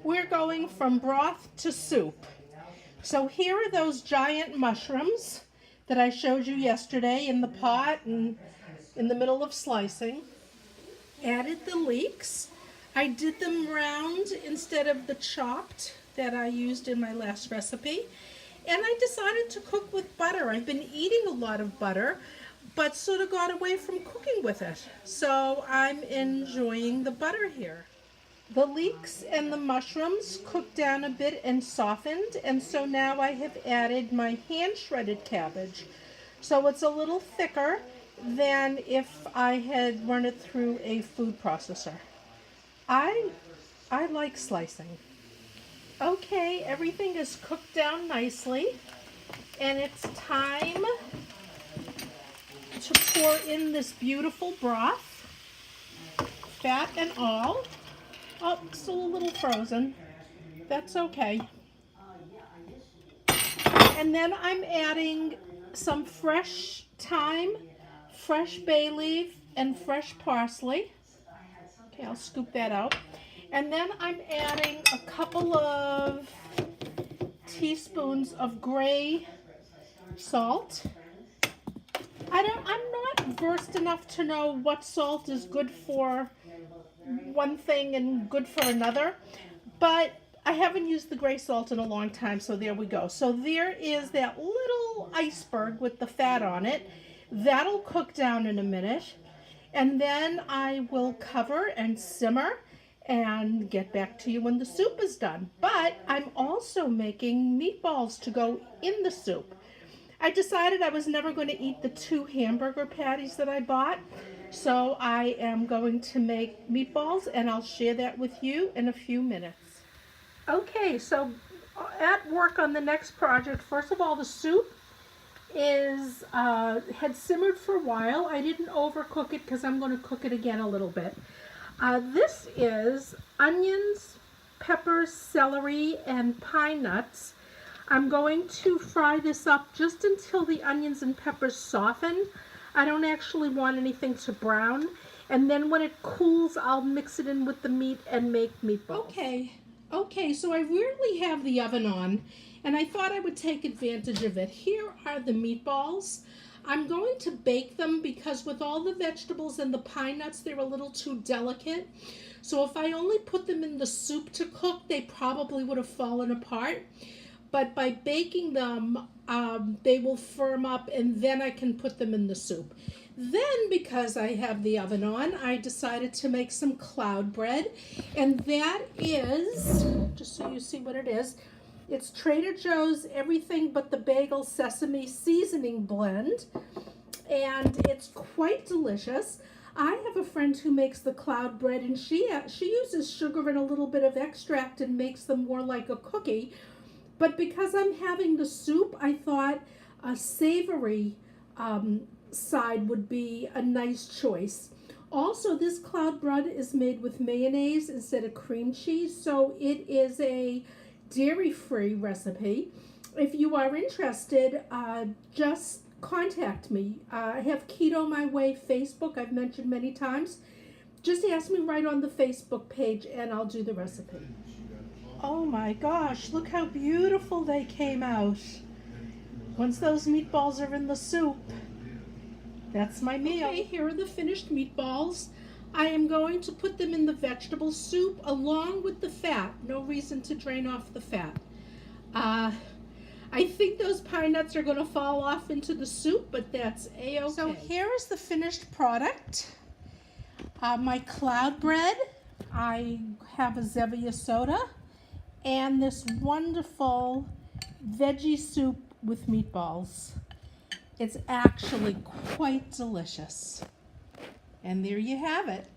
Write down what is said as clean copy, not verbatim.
we're going from broth to soup. So here are those giant mushrooms that I showed you yesterday in the pot and in the middle of slicing. Added the leeks. I did them round instead of the chopped that I used in my last recipe. And I decided to cook with butter. I've been eating a lot of butter, but sort of got away from cooking with it. So I'm enjoying the butter here. The leeks and the mushrooms cooked down a bit and softened, and so now I have added my hand shredded cabbage. So it's a little thicker than if I had run it through a food processor. I like slicing. Okay, everything is cooked down nicely, and it's time to pour in this beautiful broth, fat and all. Oh, still a little frozen. That's okay. And then I'm adding some fresh thyme, fresh bay leaf, and fresh parsley. Okay, I'll scoop that out. And then I'm adding a couple of teaspoons of gray salt. I'm not versed enough to know what salt is good for one thing and good for another, but I haven't used the gray salt in a long time, so there we go. So there is that little iceberg with the fat on it. That'll cook down in a minute, and then I will cover and simmer and get back to you when the soup is done. But I'm also making meatballs to go in the soup. I decided I was never going to eat the 2 hamburger patties that I bought, so I am going to make meatballs, and I'll share that with you in a few minutes. Okay, so at work on the next project, first of all, the soup is had simmered for a while. I didn't overcook it because I'm going to cook it again a little bit. This is onions, peppers, celery, and pine nuts. I'm going to fry this up just until the onions and peppers soften. I don't actually want anything to brown. And then when it cools, I'll mix it in with the meat and make meatballs. Okay, so I rarely have the oven on, and I thought I would take advantage of it. Here are the meatballs. I'm going to bake them because with all the vegetables and the pine nuts, they're a little too delicate. So if I only put them in the soup to cook, they probably would have fallen apart. But by baking them, they will firm up, and then I can put them in the soup. Then, because I have the oven on, I decided to make some cloud bread, and that is, just so you see what it is, it's Trader Joe's Everything But the Bagel Sesame Seasoning Blend, and it's quite delicious. I have a friend who makes the cloud bread, and she uses sugar and a little bit of extract and makes them more like a cookie. But because I'm having the soup, I thought a savory side would be a nice choice. Also, this cloud bread is made with mayonnaise instead of cream cheese, so it is a dairy-free recipe. If you are interested, just contact me. I have Keto My Way Facebook, I've mentioned many times. Just ask me right on the Facebook page and I'll do the recipe. Oh my gosh, look how beautiful they came out. Once those meatballs are in the soup, that's my meal. Okay, here are the finished meatballs. I am going to put them in the vegetable soup along with the fat. No reason to drain off the fat. I think those pine nuts are going to fall off into the soup, but that's a-okay. So here is the finished product. My cloud bread. I have a Zevia soda. And this wonderful veggie soup with meatballs. It's actually quite delicious. And there you have it.